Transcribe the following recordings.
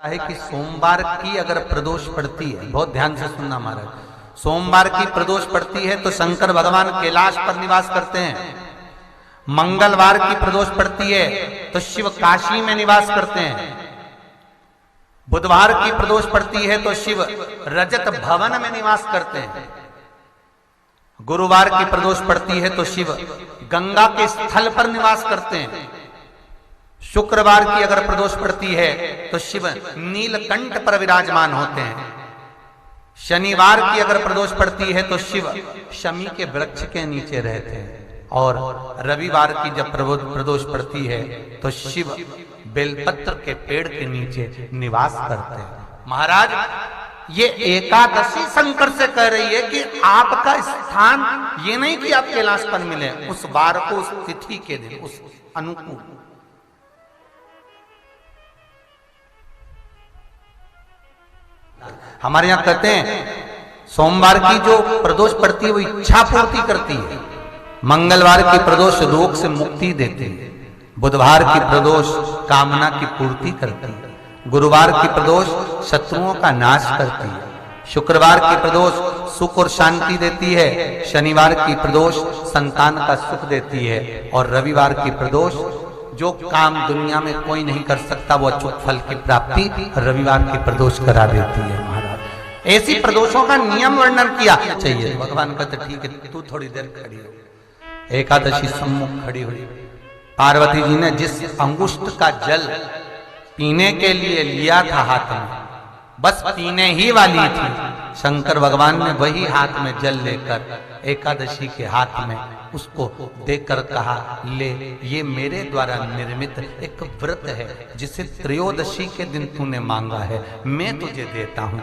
है कि सोमवार की अगर प्रदोष पड़ती है, बहुत ध्यान से सुनना महाराज, सोमवार की प्रदोष पड़ती है तो शंकर भगवान कैलाश पर निवास करते हैं। मंगलवार की प्रदोष पड़ती है तो शिव काशी में निवास करते हैं। बुधवार की प्रदोष पड़ती है तो शिव रजत भवन में निवास करते हैं। गुरुवार की प्रदोष पड़ती है तो शिव गंगा के स्थल पर निवास करते हैं। शुक्रवार की अगर प्रदोष पड़ती है तो शिव नीलकंठ पर विराजमान होते हैं। शनिवार की अगर प्रदोष पड़ती है तो शिव शमी के वृक्ष के नीचे रहते हैं। और रविवार की जब प्रदोष पड़ती है तो शिव बेलपत्र के पेड़ के नीचे निवास करते हैं। महाराज ये एकादशी शंकर से कह रही है कि आपका स्थान ये नहीं कि आप कैलाश पर मिले, उस वार को, उस तिथि के दिन, उस अनुकूल। हमारे यहां कहते हैं सोमवार की जो प्रदोष पड़ती है वो इच्छा पूर्ति करती है। मंगलवार की प्रदोष रोग से मुक्ति देती है। बुधवार की प्रदोष कामना की पूर्ति करती है। गुरुवार की प्रदोष शत्रुओं का नाश करती है। शुक्रवार की प्रदोष सुख और शांति देती है। शनिवार की प्रदोष संतान का सुख देती है। और रविवार की प्रदोष जो काम दुनिया में कोई नहीं कर सकता वो अचूक फल की प्राप्ति रविवार की प्रदोष करा देती है। महाराज ऐसी प्रदोषों का नियम वर्णन किया चाहिए। भगवान कहते ठीक है तू थोड़ी देर खड़ी हो। एकादशी सम्मुख खड़ी हुई। पार्वती जी ने जिस अंगुष्ठ का जल पीने के लिए लिया था हाथ में, बस पीने ही वाली थी, शंकर भगवान ने वही हाथ में जल लेकर एकादशी के हाथ में उसको देकर कहा ले, ये मेरे द्वारा निर्मित एक व्रत है जिसे त्रयोदशी के दिन तूने मांगा है, मैं तुझे देता हूं।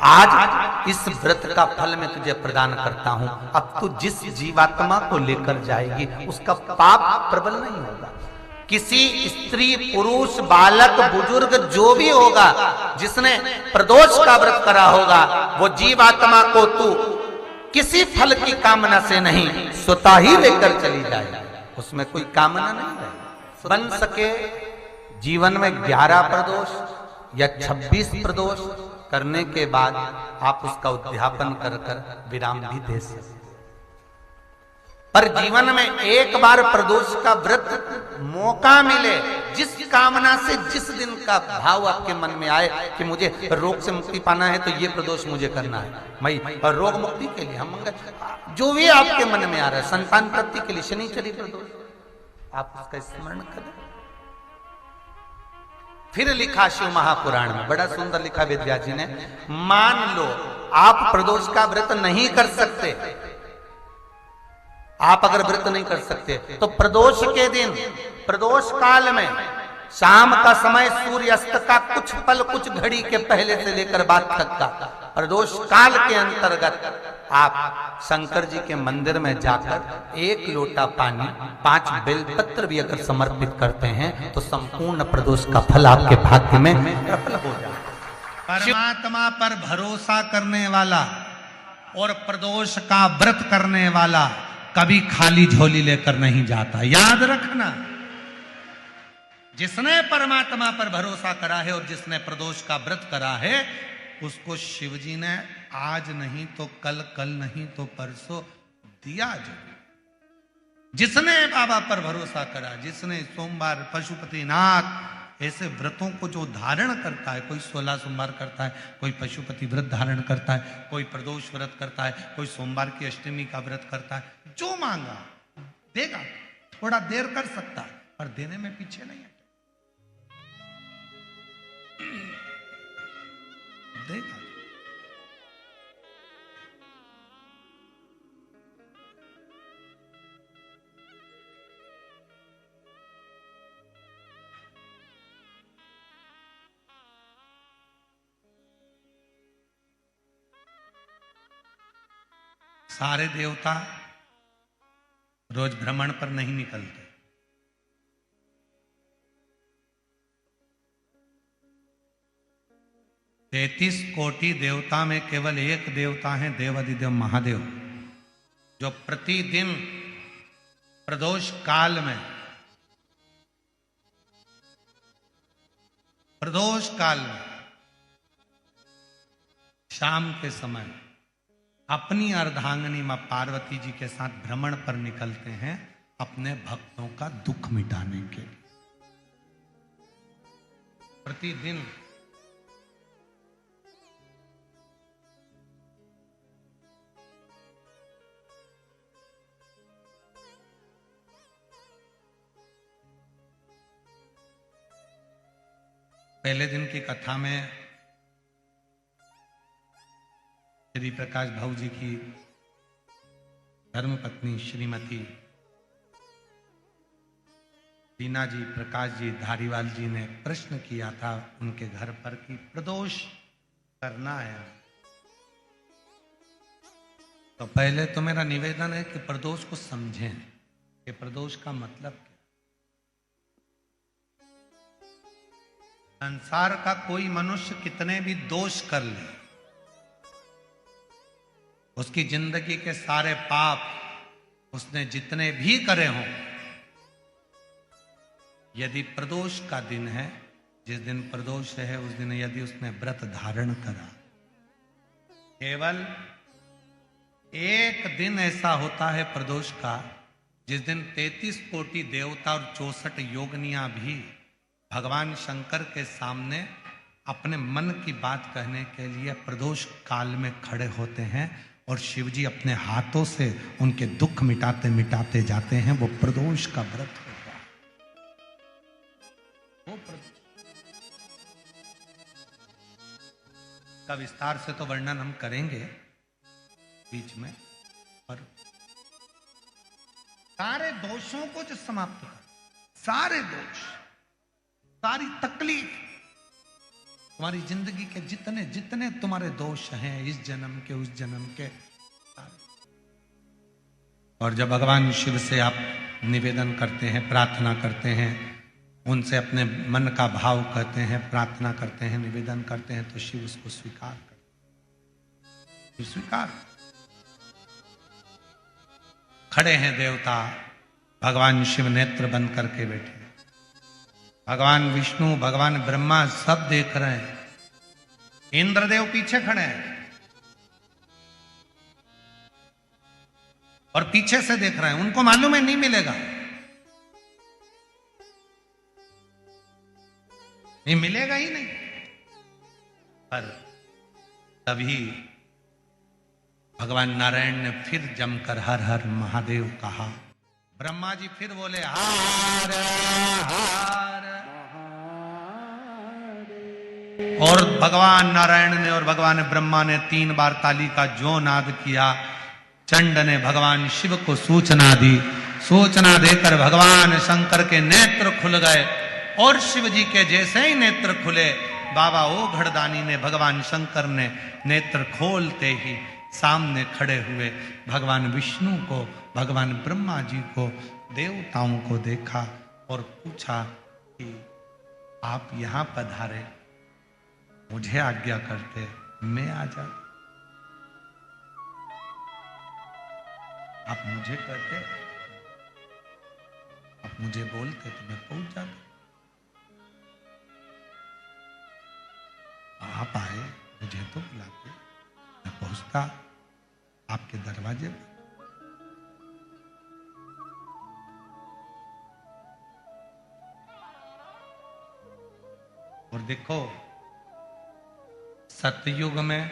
आज इस व्रत का फल मैं तुझे प्रदान करता हूं। अब तू जिस जीवात्मा को लेकर जाएगी उसका पाप प्रबल नहीं होगा। किसी स्त्री, पुरुष, बालक, बुजुर्ग जो भी होगा जिसने प्रदोष का व्रत करा होगा वो जीवात्मा को तू किसी फल की कामना से नहीं स्वतः ही लेकर चली जाए। उसमें कोई कामना नहीं है। बन सके जीवन में 11 प्रदोष या 26 प्रदोष करने के बाद आप उसका उद्यापन कर विराम भी दे सकते। पर जीवन में एक बार प्रदोष का व्रत मौका मिले, जिस कामना से जिस दिन का भाव आपके मन में आए कि मुझे रोग से मुक्ति पाना है तो ये प्रदोष मुझे करना है, मैं रोग मुक्ति के लिए, हम मंगल जो भी आपके मन में आ रहा है, संतान प्राप्ति के लिए शनिचरी प्रदोष, आप उसका स्मरण करें। फिर लिखा शिव महापुराण में, बड़ा सुंदर लिखा वेदव्यास जी ने, मान लो आप प्रदोष का व्रत नहीं कर सकते, आप अगर व्रत नहीं कर सकते तो प्रदोष के दिन, प्रदोष काल में शाम का समय सूर्यास्त का कुछ पल, कुछ घड़ी के पहले से लेकर बाद तक का प्रदोष काल के अंतर्गत आप शंकर जी के मंदिर में जाकर 1 लोटा पानी, 5 बेलपत्र भी अगर समर्पित करते हैं तो संपूर्ण प्रदोष का फल आपके भाग्य में प्रबल हो जाए। परमात्मा पर भरोसा करने वाला और प्रदोष का व्रत करने वाला कभी खाली झोली लेकर नहीं जाता, याद रखना। जिसने परमात्मा पर भरोसा करा है और जिसने प्रदोष का व्रत करा है उसको शिवजी ने आज नहीं तो कल, कल नहीं तो परसों दिया जरूर। जिसने बाबा पर भरोसा करा, जिसने सोमवार, पशुपतिनाथ ऐसे व्रतों को जो धारण करता है, कोई 16 सोमवार करता है, कोई पशुपति व्रत धारण करता है, कोई प्रदोष व्रत करता है, कोई सोमवार की अष्टमी का व्रत करता है, जो मांगा देगा। थोड़ा देर कर सकता है पर देने में पीछे नहीं है, देगा। सारे देवता रोज भ्रमण पर नहीं निकलते। 33 कोटि देवता में केवल एक देवता है देवाधिदेव महादेव, जो प्रतिदिन प्रदोष काल में शाम के समय अपनी अर्धांगिनी मां पार्वती जी के साथ भ्रमण पर निकलते हैं अपने भक्तों का दुख मिटाने के लिए। प्रतिदिन पहले दिन की कथा में श्री प्रकाश भाऊ जी की धर्मपत्नी श्रीमती लीना जी प्रकाश जी धारीवाल जी ने प्रश्न किया था उनके घर पर कि प्रदोष करना है, तो पहले तो मेरा निवेदन है कि प्रदोष को समझें कि प्रदोष का मतलब क्या। संसार का कोई मनुष्य कितने भी दोष कर ले, उसकी जिंदगी के सारे पाप उसने जितने भी करे हों, यदि प्रदोष का दिन है, जिस दिन प्रदोष है उस दिन यदि उसने व्रत धारण करा, केवल एक दिन ऐसा होता है प्रदोष का जिस दिन 33 कोटि देवता और 64 योगनियां भी भगवान शंकर के सामने अपने मन की बात कहने के लिए प्रदोष काल में खड़े होते हैं और शिव जी अपने हाथों से उनके दुख मिटाते मिटाते जाते हैं। वो प्रदोष का व्रत होता है। वो का विस्तार से तो वर्णन हम करेंगे बीच में, और सारे दोषों को जो समाप्त कर, सारे दोष, सारी तकलीफ, तुम्हारी जिंदगी के जितने जितने तुम्हारे दोष हैं इस जन्म के उस जन्म के, और जब भगवान शिव से आप निवेदन करते हैं, प्रार्थना करते हैं, उनसे अपने मन का भाव कहते हैं, प्रार्थना करते हैं, निवेदन करते हैं, तो शिव उसको स्वीकार करते हैं। स्वीकार खड़े हैं देवता, भगवान शिव नेत्र बंद करके बैठे, भगवान विष्णु भगवान ब्रह्मा सब देख रहे हैं, इंद्रदेव पीछे खड़े हैं और पीछे से देख रहे हैं। उनको मालूम है नहीं मिलेगा, नहीं मिलेगा ही नहीं, पर तभी भगवान नारायण ने फिर जमकर हर हर महादेव कहा। ब्रह्मा जी फिर बोले हार हार, और भगवान नारायण ने और भगवान ब्रह्मा ने 3 बार ताली का जो नाद किया, चंड ने भगवान शिव को सूचना दी। सूचना देकर भगवान शंकर के नेत्र खुल गए, और शिव जी के जैसे ही नेत्र खुले, बाबा ओ घड़दानी ने भगवान शंकर ने नेत्र खोलते ही सामने खड़े हुए भगवान विष्णु को, भगवान ब्रह्मा जी को, देवताओं को देखा और पूछा कि आप यहां पधारे, मुझे आज्ञा करते मैं आ जाता, आप मुझे कहते, आप मुझे बोलते तो मैं पहुंच जाता। आप आए, मुझे तो बुलाते, मैं पहुंचता आपके दरवाजे पर। और देखो, सतयुग में,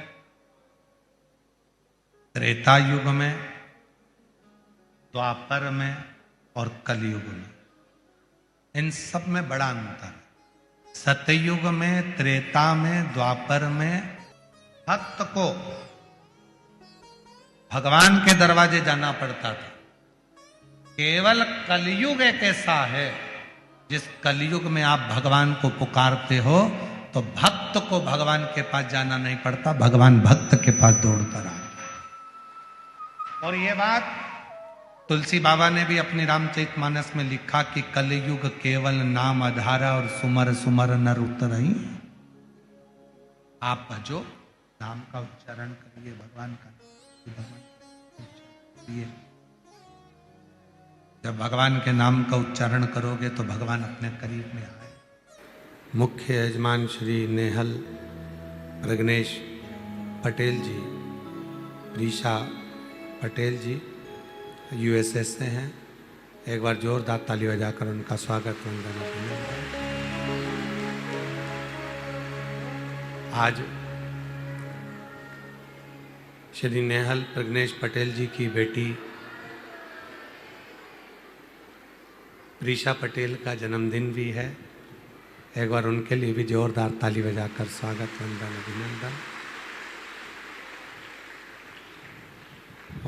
त्रेता युग में, द्वापर में और कलयुग में, इन सब में बड़ा अंतर है। सतयुग में, त्रेता में, द्वापर में भक्त को भगवान के दरवाजे जाना पड़ता था। केवल कलयुग एक ऐसा है जिस कलयुग में आप भगवान को पुकारते हो तो भक्त को भगवान के पास जाना नहीं पड़ता, भगवान भक्त के पास दौड़कर आता है। और ये बात तुलसी बाबा ने भी अपनी रामचरितमानस में लिखा कि कलयुग केवल नाम आधारा और सुमर सुमर नर उतरई। आप भजो, नाम का उच्चारण करिए, भगवान का करिए। जब भगवान के नाम का उच्चारण करोगे तो भगवान अपने करीब में आए। मुख्य यजमान श्री नेहल प्रज्ञेश पटेल जी, प्रीशा पटेल जी यूएसएस से हैं। एक बार जोरदार ताली बजाकर उनका स्वागत वंदन अभिनंदन। आज श्री नेहल प्रज्ञेश पटेल जी की बेटी प्रीशा पटेल का जन्मदिन भी है। एक बार उनके लिए भी जोरदार ताली बजाकर स्वागत वंदन अभिनंदन।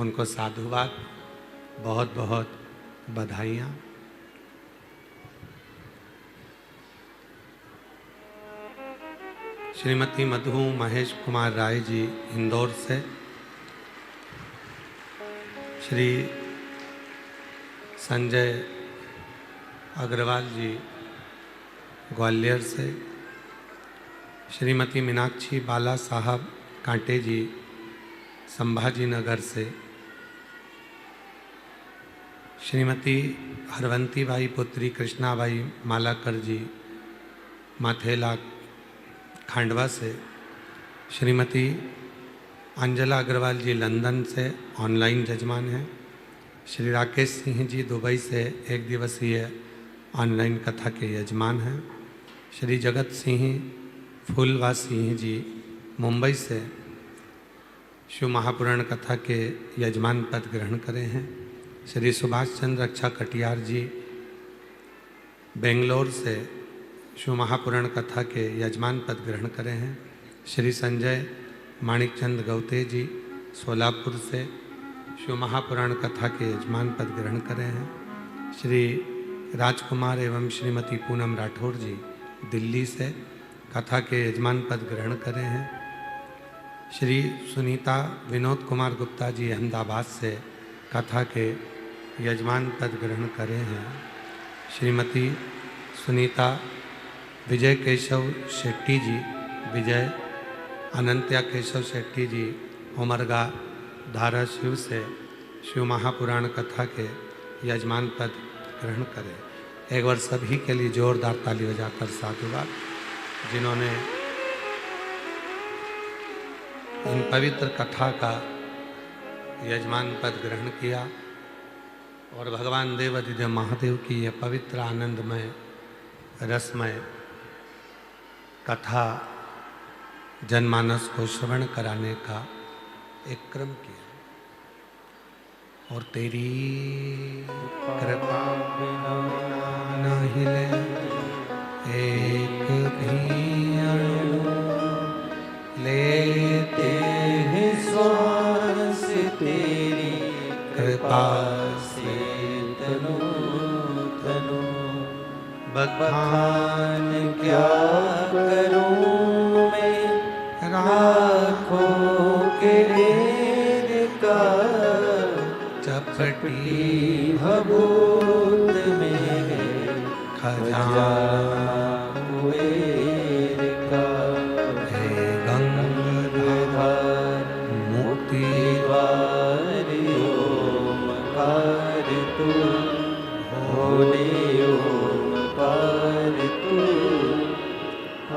उनको साधुवाद, बहुत बहुत बधाइयाँ। श्रीमती मधु महेश कुमार राय जी इंदौर से, श्री संजय अग्रवाल जी ग्वालियर से, श्रीमती मीनाक्षी बाला साहब कांटे जी संभाजी नगर से, श्रीमती हरवंती भाई पुत्री कृष्णाबाई मालाकर जी माथेला खांडवा से, श्रीमती अंजला अग्रवाल जी लंदन से ऑनलाइन जजमान हैं, श्री राकेश सिंह जी दुबई से एक दिवसीय ऑनलाइन कथा के यजमान हैं, श्री जगत सिंह फूलवा सिंह जी मुंबई से शिव महापुराण कथा के यजमान पद ग्रहण करे हैं, श्री सुभाष चंद्र अच्छा कटियार जी बेंगलोर से शिव महापुराण कथा के यजमान पद ग्रहण करे हैं, श्री संजय माणिकचंद गौते जी सोलापुर से शिव महापुराण कथा के यजमान पद ग्रहण करे हैं, श्री राजकुमार एवं श्रीमती पूनम राठौर जी दिल्ली से कथा के यजमान पद ग्रहण करे हैं, श्री सुनीता विनोद कुमार गुप्ता जी अहमदाबाद से कथा के यजमान पद ग्रहण करे हैं, श्रीमती सुनीता विजय केशव शेट्टी जी विजय अनंत्या केशव शेट्टी जी उमरगा धाराशिव से शिव महापुराण कथा के यजमान पद ग्रहण करें। एक बार सभी के लिए जोरदार ताली बजाकर साधुवाद, जिन्होंने इन पवित्र कथा का यजमान पद ग्रहण किया और भगवान देवादिदेव महादेव की यह पवित्र आनंदमय रसमय कथा जनमानस को श्रवण कराने का एक क्रम किया। और तेरी कृपा बिना न हिले एक भी अणु, लेते हैं श्वास तेरी कृपा से तनु तनु। बखान क्या करूं मैं राखों के ढेर का, चपटी भभूत में खजाना कुबेर का। हे गंगाधर मुक्तिद्वार ओमकार तू, भोले ओमकार तू,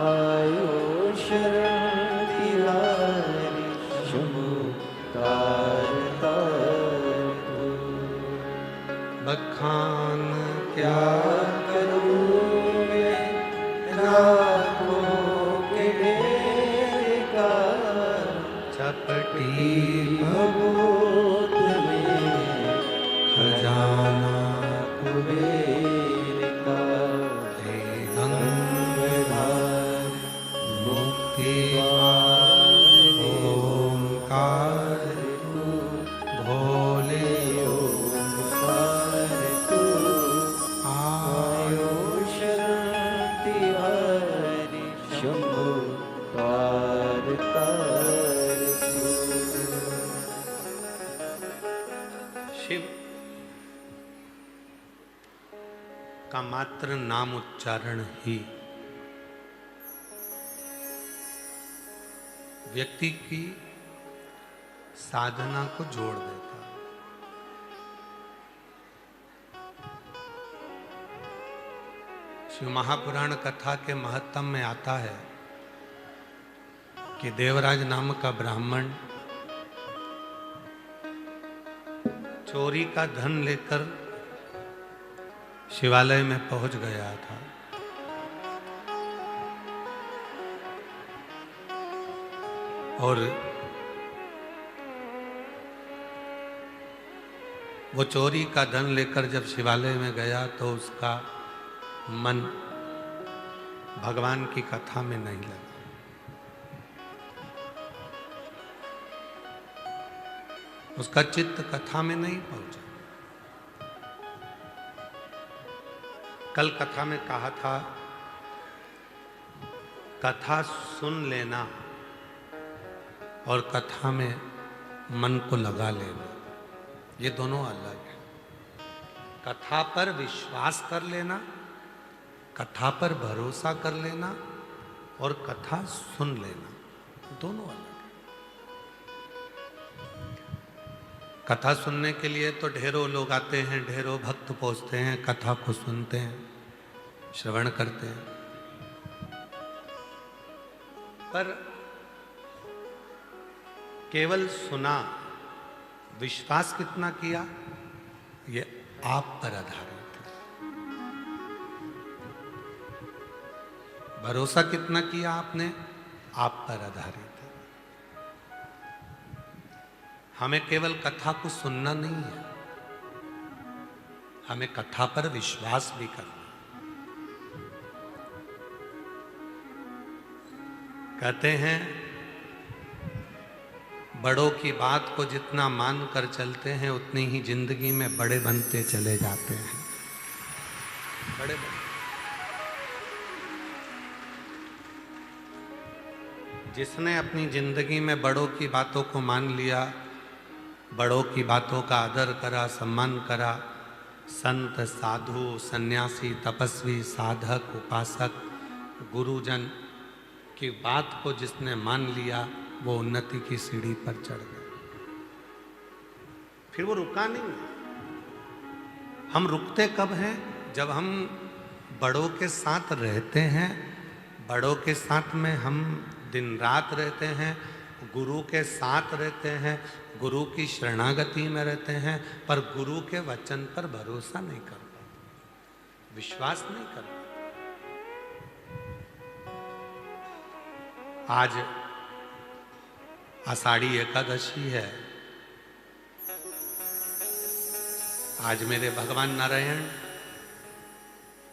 आयो शरण तिहारी शंभु तार तार तू। बखान क्या करूं मैं राखों के ढेर का, चपटी भभूत में खजाना कुबेर का। हे गंगाधर मुक्तिद्वार ओमकार तू, भोले ओमकार तू, आयो शरण तिहारी शंभु तार तार तू। शिव का मात्र नाम उच्चारण ही व्यक्ति की साधना को जोड़ देता है। शिव महापुराण कथा के महत्तम में आता है कि देवराज नाम का ब्राह्मण चोरी का धन लेकर शिवालय में पहुंच गया था। और वो चोरी का धन लेकर जब शिवालय में गया तो उसका मन भगवान की कथा में नहीं लगा। उसका चित्त कथा में नहीं पहुंचा। कल कथा में कहा था, कथा सुन लेना और कथा में मन को लगा लेना, ये दोनों अलग है। कथा पर विश्वास कर लेना, कथा पर भरोसा कर लेना और कथा सुन लेना, दोनों अलग है। कथा सुनने के लिए तो ढेरों लोग आते हैं, ढेरों भक्त पहुंचते हैं, कथा को सुनते हैं, श्रवण करते हैं, पर केवल सुना, विश्वास कितना किया, ये आप पर आधारित है। भरोसा कितना किया आपने, आप पर आधारित है। हमें केवल कथा को सुनना नहीं है, हमें कथा पर विश्वास भी करना। कहते हैं बड़ों की बात को जितना मान कर चलते हैं उतनी ही जिंदगी में बड़े बनते चले जाते हैं। बड़े जिसने अपनी जिंदगी में बड़ों की बातों को मान लिया, बड़ों की बातों का आदर करा, सम्मान करा, संत, साधु, सन्यासी, तपस्वी, साधक, उपासक, गुरुजन की बात को जिसने मान लिया, वो उन्नति की सीढ़ी पर चढ़ गए। फिर वो रुका नहीं। हम रुकते कब हैं? जब हम बड़ों के साथ रहते हैं, बड़ों के साथ में हम दिन रात रहते हैं, गुरु के साथ रहते हैं, गुरु की शरणागति में रहते हैं, पर गुरु के वचन पर भरोसा नहीं कर पाते, विश्वास नहीं कर पाते। आज आषाढ़ी एकादशी है। आज मेरे भगवान नारायण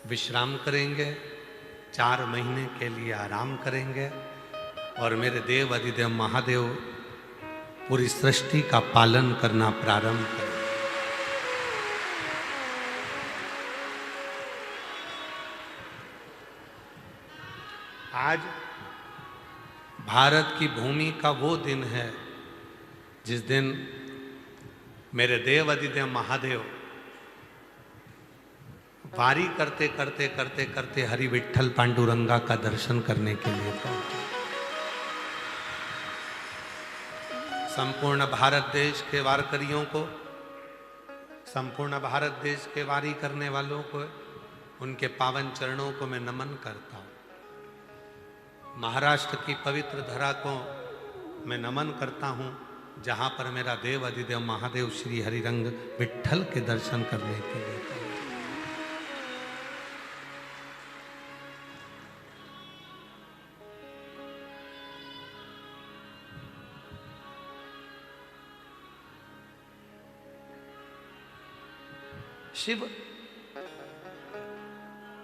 विश्राम करेंगे, 4 महीने के लिए आराम करेंगे और मेरे देव अधिदेव महादेव पूरी सृष्टि का पालन करना प्रारंभ करेंगे। आज भारत की भूमि का वो दिन है जिस दिन मेरे देव अधिदेव महादेव वारी करते करते करते करते हरि विठ्ठल पांडुरंगा का दर्शन करने के लिए पहुंचे। संपूर्ण भारत देश के वारकरियों को, संपूर्ण भारत देश के वारी करने वालों को, उनके पावन चरणों को मैं नमन करता हूं। महाराष्ट्र की पवित्र धरा को मैं नमन करता हूं, जहां पर मेरा देव अधिदेव महादेव श्री हरिरंग विठ्ठल के दर्शन करने के लिए पहुंचे। शिव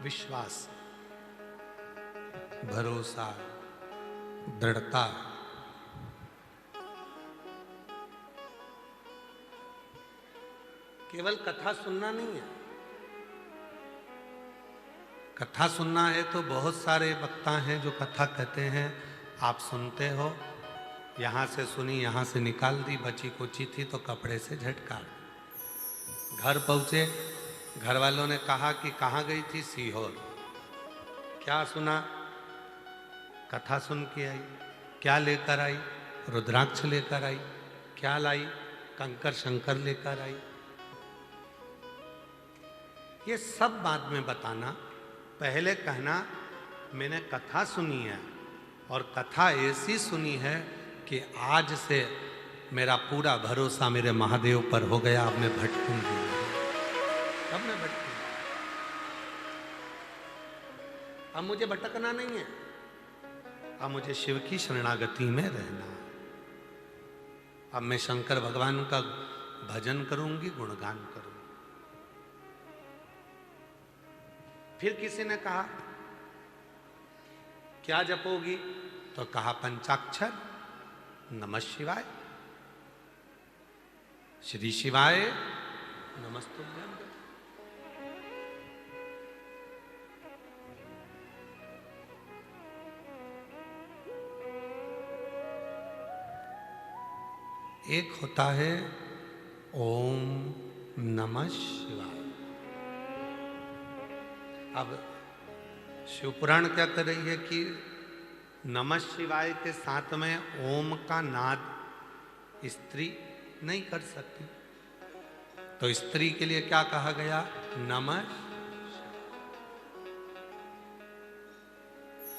विश्वास, भरोसा, दृढ़ता, केवल कथा सुनना नहीं है। कथा सुनना है तो बहुत सारे वक्ता हैं जो कथा कहते हैं, आप सुनते हो, यहां से सुनी, यहां से निकाल दी, बची कुची थी तो कपड़े से झटका। घर पहुंचे, घर वालों ने कहा कि कहाँ गई थी? सीहोर। क्या सुना? कथा सुन के आई। क्या लेकर आई? रुद्राक्ष लेकर आई। क्या लाई? कंकर शंकर लेकर आई। ये सब बाद में बताना, पहले कहना मैंने कथा सुनी है, और कथा ऐसी सुनी है कि आज से मेरा पूरा भरोसा मेरे महादेव पर हो गया। अब मैं भटकूंगी नहीं। अब मैं भटकूंगी, अब मुझे भटकना नहीं है, अब मुझे शिव की शरणागति में रहना है। अब मैं शंकर भगवान का भजन करूंगी, गुणगान करूंगी। फिर किसी ने कहा क्या जपोगी? तो कहा पंचाक्षर नमः शिवाय, श्री शिवाय नमस्तुभ्यं। एक होता है ओम नमः शिवाय। अब शिवपुराण क्या कर रही है कि नमः शिवाय के साथ में ओम का नाद स्त्री नहीं कर सकती, तो स्त्री के लिए क्या कहा गया? नमः।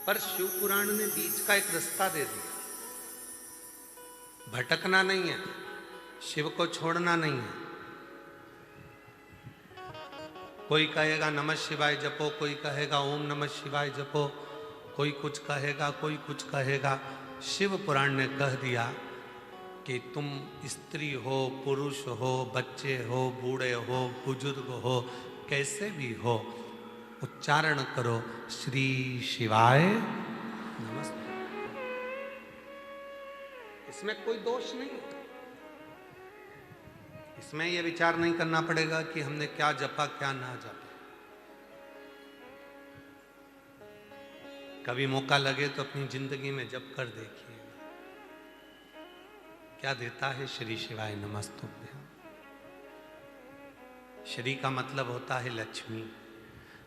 पर शिवपुराण ने बीच का एक रास्ता दे दिया। भटकना नहीं है, शिव को छोड़ना नहीं है। कोई कहेगा नमः शिवाय जपो, कोई कहेगा ओम नमः शिवाय जपो, कोई कुछ कहेगा, कोई कुछ कहेगा। शिव पुराण ने कह दिया कि तुम स्त्री हो, पुरुष हो, बच्चे हो, बूढ़े हो, बुजुर्ग हो, कैसे भी हो, उच्चारण करो श्री शिवाय नमस्ते। इसमें कोई दोष नहीं है। इसमें यह विचार नहीं करना पड़ेगा कि हमने क्या जपा क्या ना जपा। कभी मौका लगे तो अपनी जिंदगी में जप कर देखिए, क्या देता है श्री शिवाय नमस्तुभ्यं। श्री का मतलब होता है लक्ष्मी,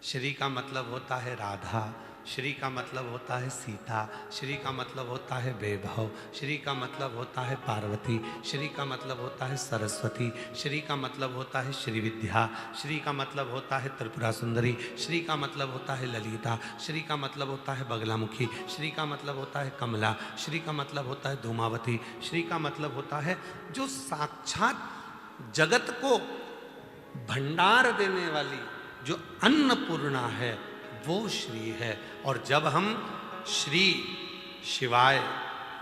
श्री का मतलब होता है राधा, श्री का मतलब होता है सीता, श्री का मतलब होता है वैभव, श्री का मतलब होता है पार्वती, श्री का मतलब होता है सरस्वती, श्री का मतलब होता है श्री विद्या, श्री का मतलब होता है त्रिपुरा सुंदरी, श्री का मतलब होता है ललिता, श्री का मतलब होता है बगलामुखी, श्री का मतलब होता है कमला, श्री का मतलब होता है धूमावती, श्री का मतलब होता है जो साक्षात जगत को भंडार देने वाली जो अन्नपूर्णा है, वो श्री है। और जब हम श्री शिवाय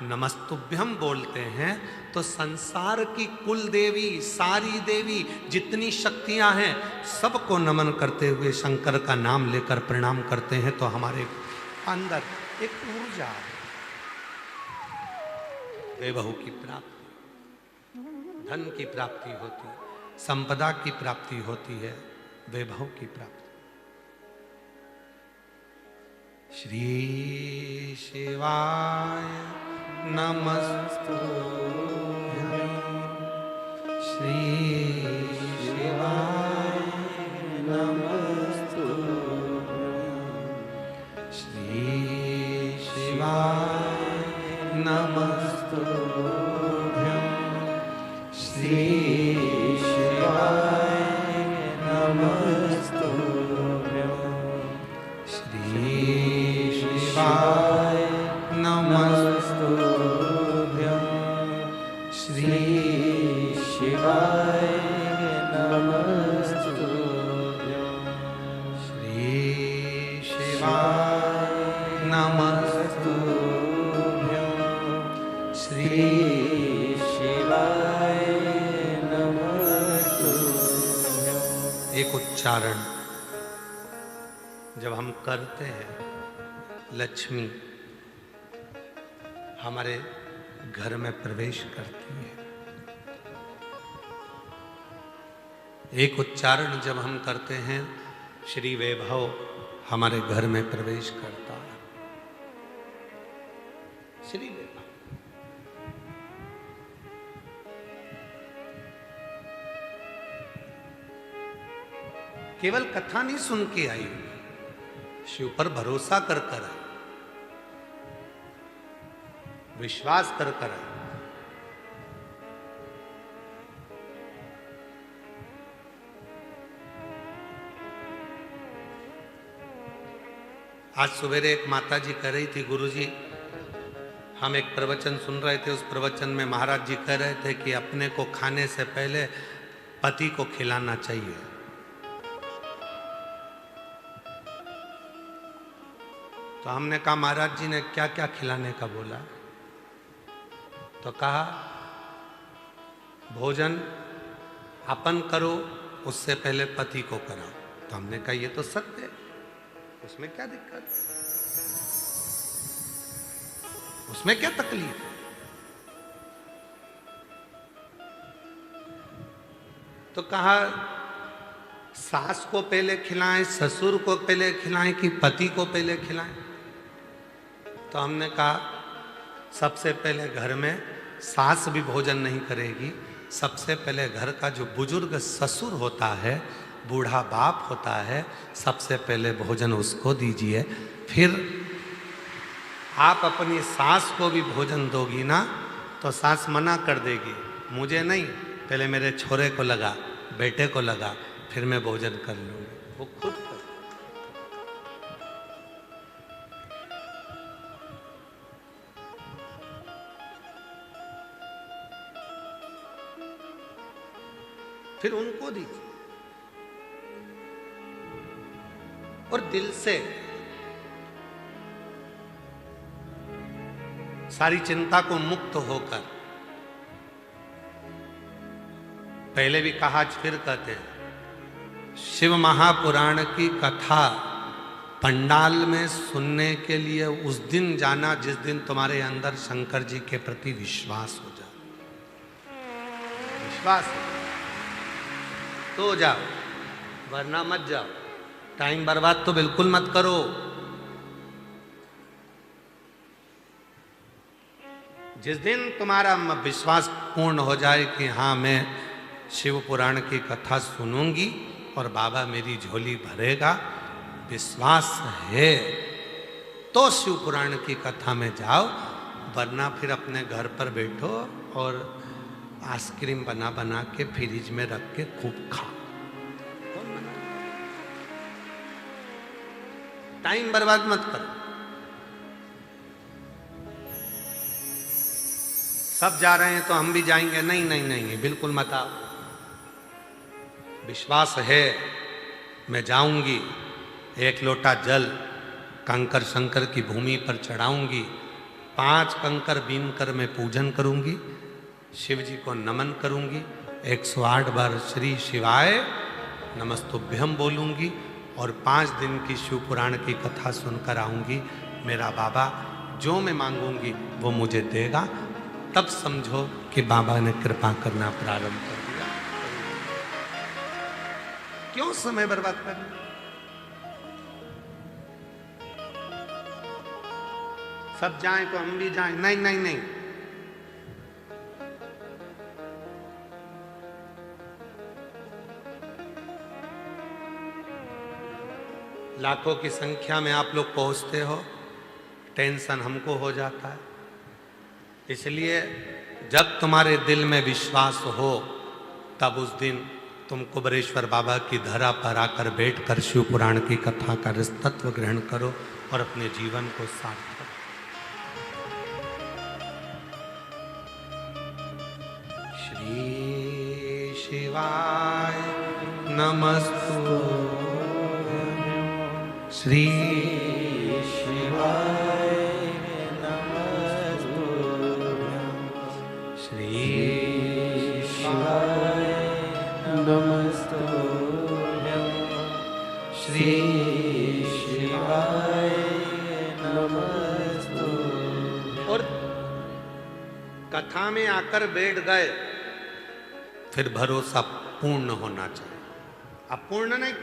नमस्तुभ्यं बोलते हैं तो संसार की कुल देवी, सारी देवी, जितनी शक्तियां हैं, सबको नमन करते हुए शंकर का नाम लेकर प्रणाम करते हैं। तो हमारे अंदर एक ऊर्जा है, वैभव की प्राप्ति, धन की प्राप्ति होती है, संपदा की प्राप्ति होती है, वैभव की प्राप्ति। श्री शिवाय नमस्तुभ्यं, श्री शिवाय नमस्तुभ्यं, श्री शिवाय नमस्तुभ्यं, श्री शिवाय नमस्तुभ्यं, श्री शिवाय नमस्तुभ्यं, श्री शिवाय नमस्तुभ्यं, श्री शिवाय नमस्तुभ्यं, श्री शिवाय नमस्तुभ्यं। एक उच्चारण जब हम करते हैं, लक्ष्मी हमारे घर में प्रवेश करती है। एक उच्चारण जब हम करते हैं, श्री वैभव हमारे घर में प्रवेश करता है। श्री वैभव केवल कथा नहीं सुन के आई, शिव पर भरोसा कर कर आई, विश्वास कर कर आई। आज सवेरे एक माता जी कह रही थी, गुरुजी हम एक प्रवचन सुन रहे थे, उस प्रवचन में महाराज जी कह रहे थे कि अपने को खाने से पहले पति को खिलाना चाहिए। तो हमने कहा महाराज जी ने क्या क्या खिलाने का बोला? तो कहा भोजन अपन करो, उससे पहले पति को कराओ। तो हमने कहा ये तो सत्य है, उसमें क्या दिक्कत, उसमें क्या तकलीफ है? तो कहा सास को पहले खिलाएं, ससुर को पहले खिलाएं कि पति को पहले खिलाएं? तो हमने कहा सबसे पहले घर में सास भी भोजन नहीं करेगी, सबसे पहले घर का जो बुजुर्ग ससुर होता है, बूढ़ा बाप होता है, सबसे पहले भोजन उसको दीजिए। फिर आप अपनी सास को भी भोजन दोगी ना, तो सास मना कर देगी, मुझे नहीं, पहले मेरे छोरे को लगा, बेटे को लगा, फिर मैं भोजन कर लूंगी। वो खुद कर। फिर उनको दीजिए और दिल से सारी चिंता को मुक्त होकर, पहले भी कहा आज फिर कहते हैं, शिव महापुराण की कथा पंडाल में सुनने के लिए उस दिन जाना जिस दिन तुम्हारे अंदर शंकर जी के प्रति विश्वास हो जाए। विश्वास तो जाओ, वरना मत जाओ। टाइम बर्बाद तो बिल्कुल मत करो। जिस दिन तुम्हारा विश्वास पूर्ण हो जाए कि हाँ मैं शिव पुराण की कथा सुनूंगी और बाबा मेरी झोली भरेगा, विश्वास है तो शिव पुराण की कथा में जाओ, वरना फिर अपने घर पर बैठो और आइसक्रीम बना बना के फ्रिज में रख के खूब खाओ। टाइम बर्बाद मत करो। सब जा रहे हैं तो हम भी जाएंगे, नहीं नहीं नहीं, बिल्कुल मत आओ। विश्वास है मैं जाऊंगी, एक लोटा जल कंकर शंकर की भूमि पर चढ़ाऊंगी, 5 कंकर बीन कर मैं पूजन करूंगी, शिव जी को नमन करूंगी, 108 बार श्री शिवाय नमस्तुभ्यम बोलूंगी और 5 दिन की शिव पुराण की कथा सुनकर आऊंगी। मेरा बाबा जो मैं मांगूंगी वो मुझे देगा। तब समझो कि बाबा ने कृपा करना प्रारंभ कर दिया। क्यों समय बर्बाद करना? सब जाएं तो हम भी जाएं, नहीं नहीं नहीं। लाखों की संख्या में आप लोग पहुंचते हो, टेंशन हमको हो जाता है। इसलिए जब तुम्हारे दिल में विश्वास हो, तब उस दिन तुम कुबरेश्वर बाबा की धरा पर आकर बैठकर शिव पुराण की कथा का रसतत्व ग्रहण करो और अपने जीवन को सार्थक। श्री शिवाय नमस्तु, श्री शिवाय नमस्तु, श्री शिवाय नमस्तु, श्री शिवाय नमस्तु। और कथा में आकर बैठ गए, फिर भरोसा पूर्ण होना चाहिए। अपूर्ण नहीं।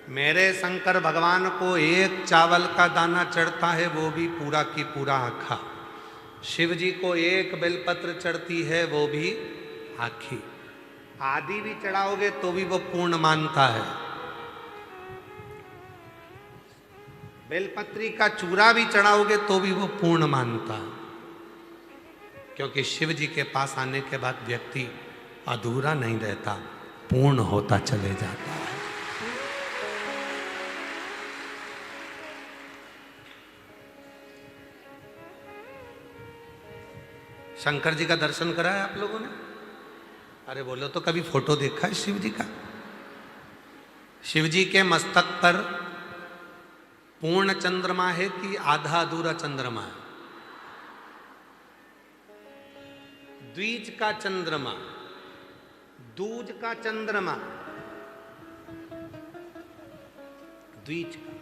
मेरे शंकर भगवान को एक चावल का दाना चढ़ता है, वो भी पूरा की पूरा आखा। शिव जी को एक बेलपत्र चढ़ती है, वो भी आखी। आदि भी चढ़ाओगे तो भी वो पूर्ण मानता है। बेलपत्री का चूरा भी चढ़ाओगे तो भी वो पूर्ण मानता है, क्योंकि शिव जी के पास आने के बाद व्यक्ति अधूरा नहीं रहता, पूर्ण होता चले जाता है। शंकर जी का दर्शन करा है आप लोगों ने? अरे बोलो तो कभी फोटो देखा है शिव जी का? शिव जी के मस्तक पर पूर्ण चंद्रमा है कि आधा अधूरा चंद्रमा है? द्विज का चंद्रमा, दूज का चंद्रमा, द्विज का।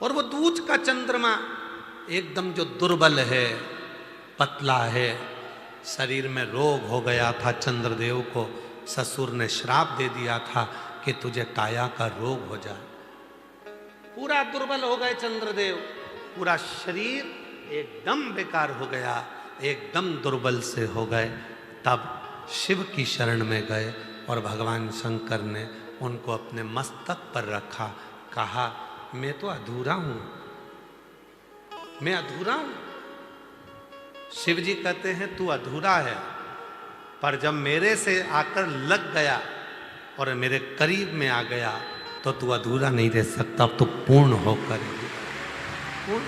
और वो दूज का चंद्रमा एकदम जो दुर्बल है, पतला है, शरीर में रोग हो गया था, चंद्रदेव को ससुर ने श्राप दे दिया था कि तुझे काया का रोग हो जाए। पूरा दुर्बल हो गए चंद्रदेव, पूरा शरीर एकदम बेकार हो गया, एकदम दुर्बल से हो गए। तब शिव की शरण में गए और भगवान शंकर ने उनको अपने मस्तक पर रखा, कहा मैं तो अधूरा हूं, मैं अधूरा हूं। शिव जी कहते हैं तू अधूरा है, पर जब मेरे से आकर लग गया और मेरे करीब में आ गया तो तू अधूरा नहीं रह सकता, अब तो पूर्ण होकर पूर्ण।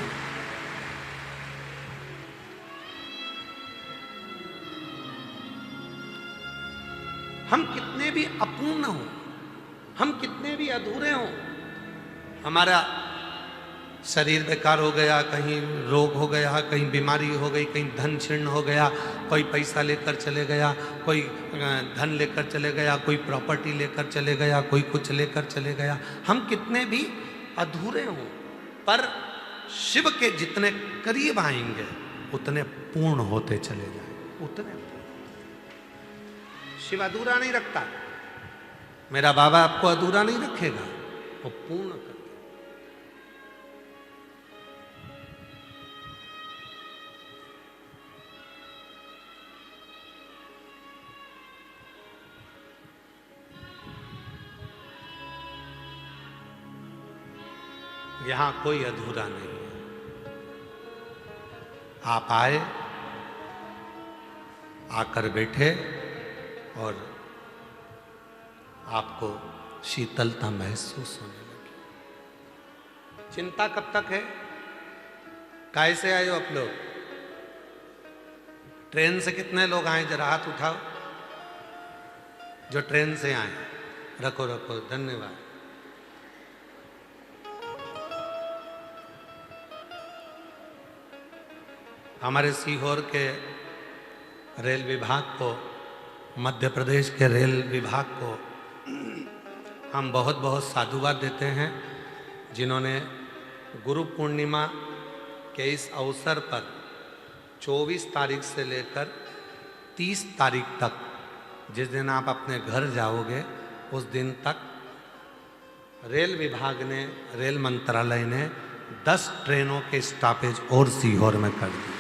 हम कितने भी अपूर्ण हों, हम कितने भी अधूरे हों, हमारा शरीर बेकार हो गया, कहीं रोग हो गया, कहीं बीमारी हो गई, कहीं धन क्षीण हो गया, कोई पैसा लेकर चले गया, कोई धन लेकर चले गया, कोई प्रॉपर्टी लेकर चले गया, कोई कुछ लेकर चले गया, हम कितने भी अधूरे हों, पर शिव के जितने करीब आएंगे उतने पूर्ण होते चले जाएंगे, उतने। शिव अधूरा नहीं रखता, मेरा बाबा आपको अधूरा नहीं रखेगा, वो पूर्ण कर। यहां कोई अधूरा नहीं है। आप आए, आकर बैठे और आपको शीतलता महसूस होने लगी। चिंता कब तक है? काय से आए हो आप लोग? ट्रेन से कितने लोग आए? जरा हाथ उठाओ जो ट्रेन से आए। रखो रखो, धन्यवाद। हमारे सीहोर के रेल विभाग को, मध्य प्रदेश के रेल विभाग को हम बहुत बहुत साधुवाद देते हैं, जिन्होंने गुरु पूर्णिमा के इस अवसर पर 24 तारीख से लेकर 30 तारीख तक, जिस दिन आप अपने घर जाओगे उस दिन तक रेल विभाग ने, रेल मंत्रालय ने 10 ट्रेनों के स्टॉपेज और सीहोर में कर दी।